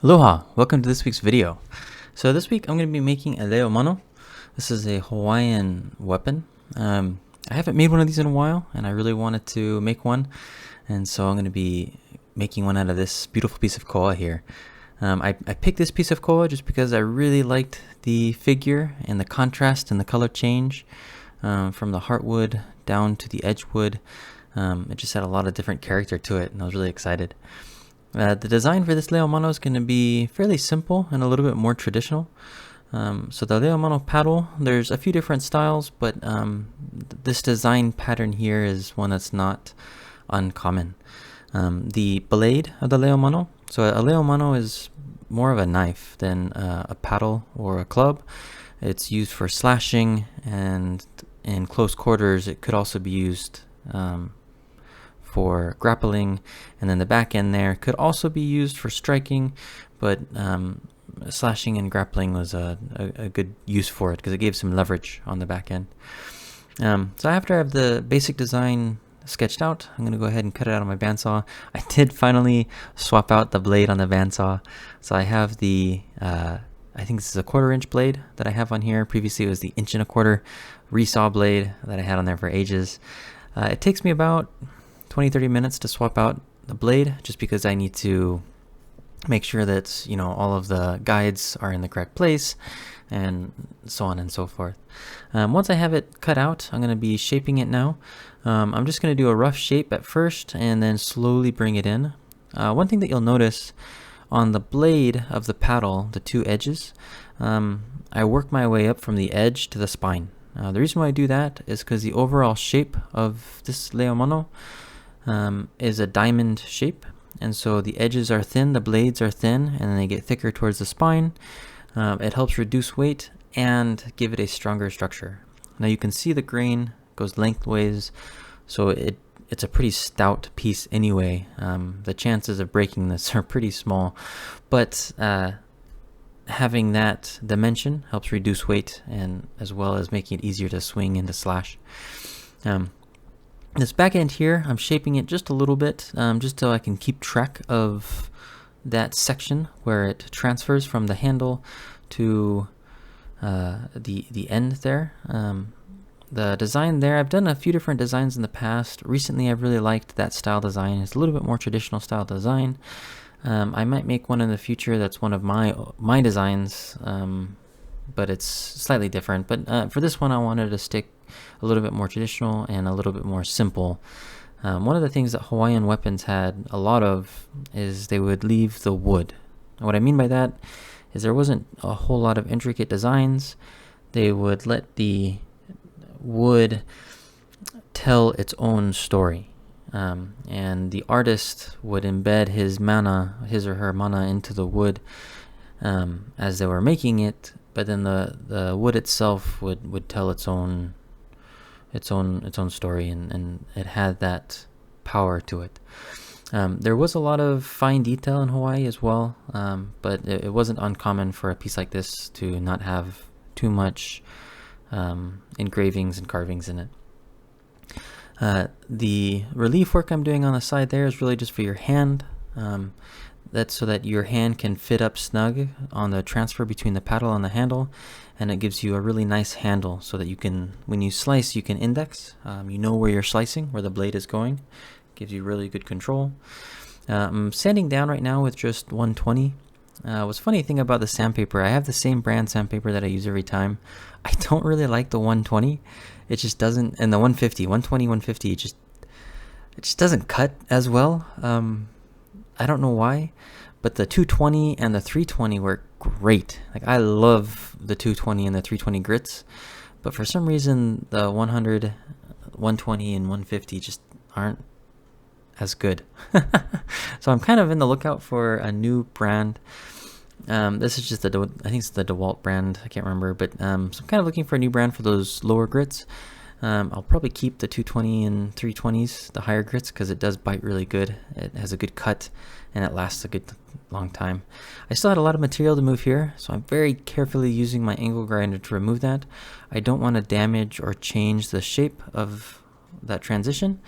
Aloha, welcome to this week's video. So this week I'm going to be making a leo mano. This is a Hawaiian weapon. I haven't made one of these in a while and I really wanted to make one, and so I'm going to be making one out of this beautiful piece of koa here. I picked this piece of koa just because I really liked the figure and the contrast and the color change from the heartwood down to the edge wood. It just had a lot of different character to it and I was really excited. The design for this leo mano is going to be fairly simple and a little bit more traditional. So the leo mano paddle, there's a few different styles, but this design pattern here is one that's not uncommon. The blade of the leo mano, so a leo mano is more of a knife than a paddle or a club. It's used for slashing, and in close quarters it could also be used for grappling, and then the back end there could also be used for striking, but slashing and grappling was a good use for it because it gave some leverage on the back end. So after I have the basic design sketched out, I'm going to go ahead and cut it out on my bandsaw. I did finally swap out the blade on the bandsaw, so I have the I think this is a 1/4 inch blade that I have on here. Previously it was the 1.25 inch resaw blade that I had on there for ages. It takes me about 20-30 minutes to swap out the blade, just because I need to make sure that, you know, all of the guides are in the correct place and so on and so forth. Once I have it cut out, I'm going to be shaping it now. I'm just going to do a rough shape at first and then slowly bring it in. One thing that you'll notice on the blade of the paddle, the two edges, I work my way up from the edge to the spine. The reason why I do that is because the overall shape of this leo mano is a diamond shape, and so the edges are thin, the blades are thin, and then they get thicker towards the spine. It helps reduce weight and give it a stronger structure. Now you can see the grain goes lengthways, so it's a pretty stout piece anyway. The chances of breaking this are pretty small, but having that dimension helps reduce weight, and as well as making it easier to swing and to slash. This back end here, I'm shaping it just a little bit, just so I can keep track of that section where it transfers from the handle to the end there. The design there, I've done a few different designs in the past. Recently I've really liked that style design. It's a little bit more traditional style design. I might make one in the future that's one of my designs, but it's slightly different. But for this one I wanted to stick a little bit more traditional and a little bit more simple. One of the things that Hawaiian weapons had a lot of is they would leave the wood. And what I mean by that is there wasn't a whole lot of intricate designs. They would let the wood tell its own story. And the artist would embed his or her mana into the wood as they were making it, but then the wood itself would tell its own story, and it had that power to it. There was a lot of fine detail in Hawaii as well, but it wasn't uncommon for a piece like this to not have too much engravings and carvings in it. The relief work I'm doing on the side there is really just for your hand. That's so that your hand can fit up snug on the transfer between the paddle and the handle, and it gives you a really nice handle so that you can, when you slice, you can index. You know where you're slicing, where the blade is going. Gives you really good control. I'm sanding down right now with just 120. What's funny thing about the sandpaper, I have the same brand sandpaper that I use every time. I don't really like the 120. It just doesn't, and the 150, 120, 150, it just doesn't cut as well. I don't know why, but the 220 and the 320 work great. Like, I love the 220 and the 320 grits, but for some reason the 100, 120 and 150 just aren't as good. So I'm kind of in the lookout for a new brand. This is just I think it's the DeWalt brand, I can't remember, but so I'm kind of looking for a new brand for those lower grits. I'll probably keep the 220 and 320s, the higher grits, because it does bite really good. It has a good cut and it lasts a good long time. I still had a lot of material to move here, so I'm very carefully using my angle grinder to remove that. I don't want to damage or change the shape of that transition.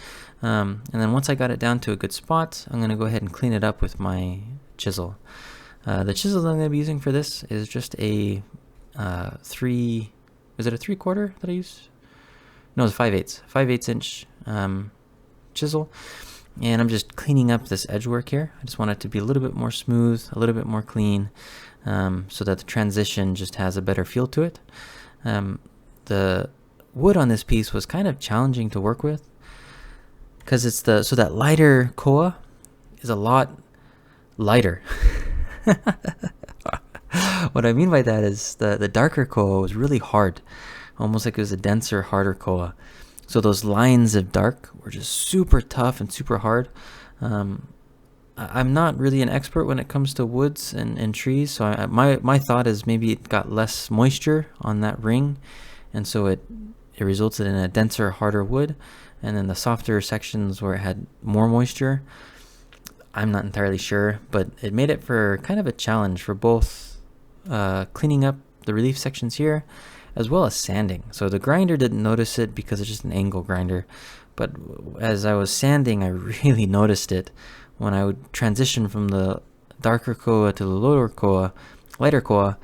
And then once I got it down to a good spot, I'm going to go ahead and clean it up with my chisel. The chisel that I'm going to be using for this is just a is it a 3/4 that I used? No, it's 5/8. 5/8 inch chisel. And I'm just cleaning up this edge work here. I just want it to be a little bit more smooth, a little bit more clean, so that the transition just has a better feel to it. The wood on this piece was kind of challenging to work with, because it's so that lighter koa is a lot lighter. What I mean by that is the darker koa was really hard, almost like it was a denser, harder koa. So those lines of dark were just super tough and super hard. I'm not really an expert when it comes to woods and trees, so my thought is maybe it got less moisture on that ring, and so it resulted in a denser, harder wood, and then the softer sections where it had more moisture, I'm not entirely sure, but it made it for kind of a challenge for both cleaning up the relief sections here, as well as sanding. So the grinder didn't notice it because it's just an angle grinder, but as I was sanding, I really noticed it when I would transition from the darker koa to the lighter koa.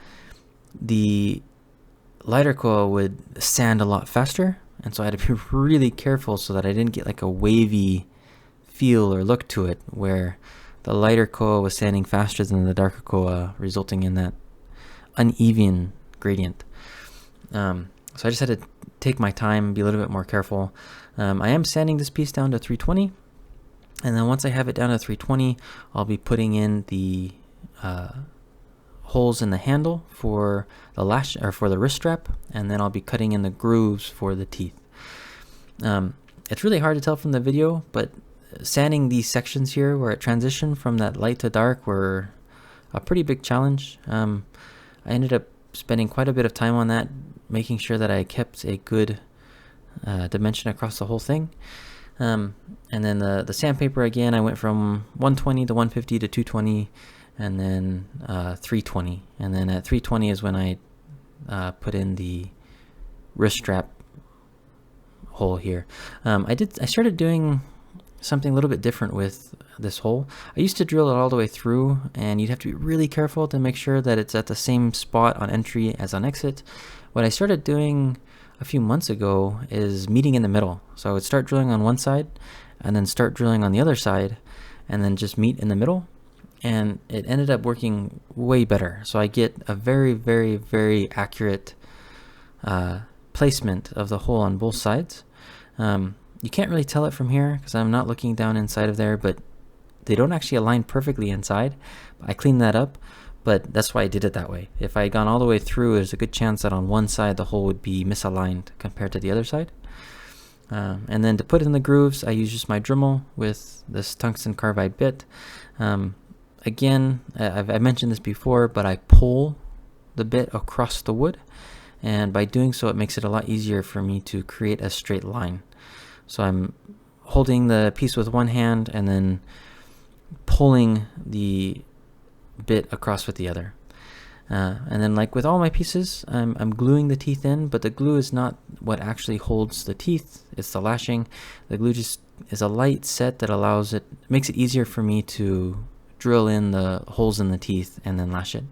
The lighter koa would sand a lot faster, and so I had to be really careful so that I didn't get like a wavy feel or look to it, where the lighter koa was sanding faster than the darker koa, resulting in that uneven gradient. So I just had to take my time, be a little bit more careful. I am sanding this piece down to 320, and then once I have it down to 320, I'll be putting in the holes in the handle for the lash, or for the wrist strap, and then I'll be cutting in the grooves for the teeth. It's really hard to tell from the video, but sanding these sections here where it transitioned from that light to dark were a pretty big challenge. I ended up spending quite a bit of time on that, making sure that I kept a good dimension across the whole thing. And then the sandpaper, again, I went from 120 to 150 to 220, and then 320. And then at 320 is when I put in the wrist strap hole here. I started doing something a little bit different with this hole. I used to drill it all the way through, and you'd have to be really careful to make sure that it's at the same spot on entry as on exit. What I started doing a few months ago is meeting in the middle. So I would start drilling on one side and then start drilling on the other side, and then just meet in the middle, and it ended up working way better. So I get a very, very, very accurate placement of the hole on both sides. You can't really tell it from here because I'm not looking down inside of there, but they don't actually align perfectly inside. I cleaned that up, but that's why I did it that way. If I had gone all the way through, there's a good chance that on one side the hole would be misaligned compared to the other side. And then to put in the grooves, I use just my Dremel with this tungsten carbide bit. Again, I mentioned this before, but I pull the bit across the wood, and by doing so, it makes it a lot easier for me to create a straight line. So I'm holding the piece with one hand and then pulling the bit across with the other. And then, like with all my pieces, I'm gluing the teeth in, but the glue is not what actually holds the teeth, it's the lashing. The glue just is a light set that makes it easier for me to drill in the holes in the teeth and then lash it.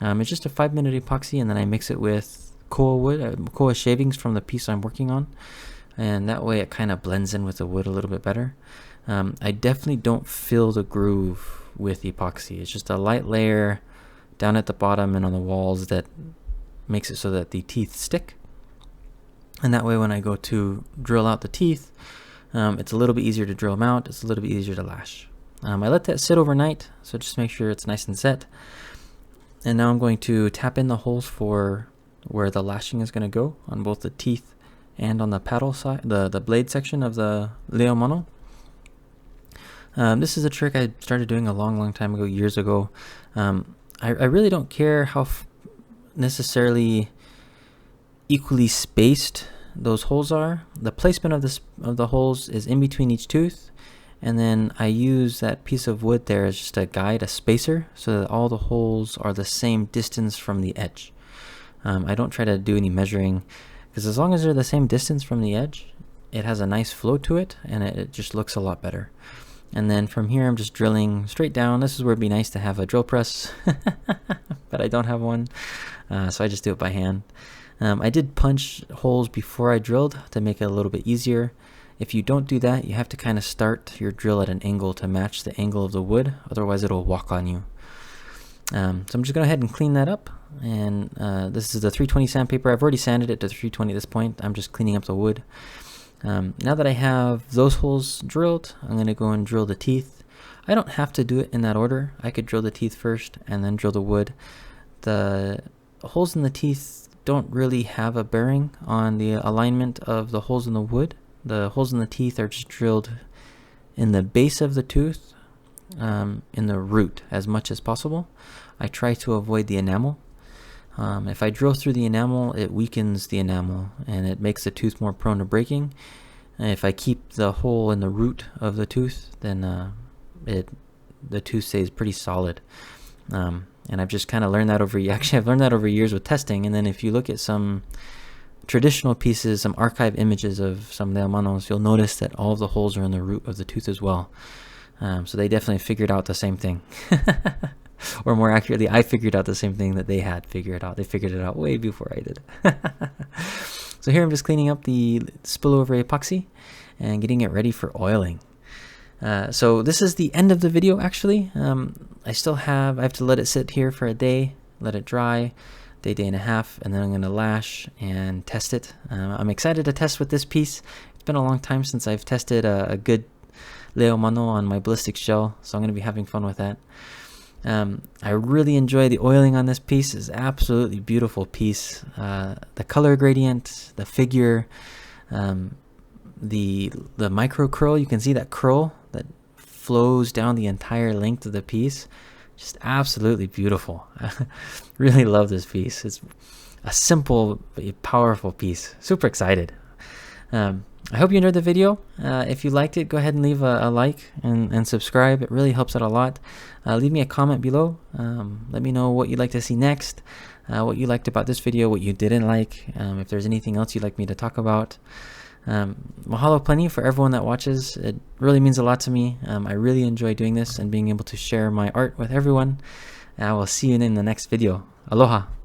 It's just a 5-minute epoxy, and then I mix it with koa wood, koa shavings from the piece I'm working on, and that way it kind of blends in with the wood a little bit better. I definitely don't fill the groove with epoxy. It's just a light layer down at the bottom and on the walls that makes it so that the teeth stick, and that way when I go to drill out the teeth, it's a little bit easier to drill them out, it's a little bit easier to lash. I let that sit overnight, so just make sure it's nice and set. And now I'm going to tap in the holes for where the lashing is going to go on both the teeth and on the paddle side, the blade section of the Leo Mano. This is a trick I started doing a long time ago, years ago. I really don't care how necessarily equally spaced those holes are. The placement of the holes is in between each tooth, and then I use that piece of wood there as just a guide, a spacer, so that all the holes are the same distance from the edge. I don't try to do any measuring, because as long as they're the same distance from the edge, it has a nice flow to it, and it just looks a lot better. And then from here, I'm just drilling straight down. This is where it'd be nice to have a drill press, but I don't have one, so I just do it by hand. I did punch holes before I drilled to make it a little bit easier. If you don't do that, you have to kind of start your drill at an angle to match the angle of the wood, otherwise it'll walk on you. So I'm just going to go ahead and clean that up. And this is the 320 sandpaper. I've already sanded it to 320 at this point. I'm just cleaning up the wood. Now that I have those holes drilled, I'm going to go and drill the teeth. I don't have to do it in that order. I could drill the teeth first and then drill the wood. The holes in the teeth don't really have a bearing on the alignment of the holes in the wood. The holes in the teeth are just drilled in the base of the tooth, in the root as much as possible. I try to avoid the enamel. If I drill through the enamel, it weakens the enamel and it makes the tooth more prone to breaking. And if I keep the hole in the root of the tooth, then the tooth stays pretty solid. And I've just kind of learned that I've learned that over years with testing. And then if you look at some traditional pieces, some archive images of some Manos, you'll notice that all of the holes are in the root of the tooth as well. So they definitely figured out the same thing. Or more accurately, I figured out the same thing that they had figured out. They figured it out way before I did. So here I'm just cleaning up the spillover epoxy and getting it ready for oiling. So this is the end of the video actually. I have to let it sit here for a day, let it dry, day and a half, and then I'm going to lash and test it. I'm excited to test with this piece. It's been a long time since I've tested a good Leo Mano on my ballistic shell, so I'm going to be having fun with that. I really enjoy the oiling on this piece. It's absolutely beautiful piece. The color gradient, the figure, the micro curl, you can see that curl that flows down the entire length of the piece. Just absolutely beautiful. I really love this piece. It's a simple but powerful piece. Super excited. I hope you enjoyed the video. If you liked it, go ahead and leave a like and subscribe. It really helps out a lot. Leave me a comment below. Let me know what you'd like to see next, what you liked about this video, what you didn't like, if there's anything else you'd like me to talk about. Mahalo plenty for everyone that watches. It really means a lot to me. I really enjoy doing this and being able to share my art with everyone. I will see you in the next video. Aloha.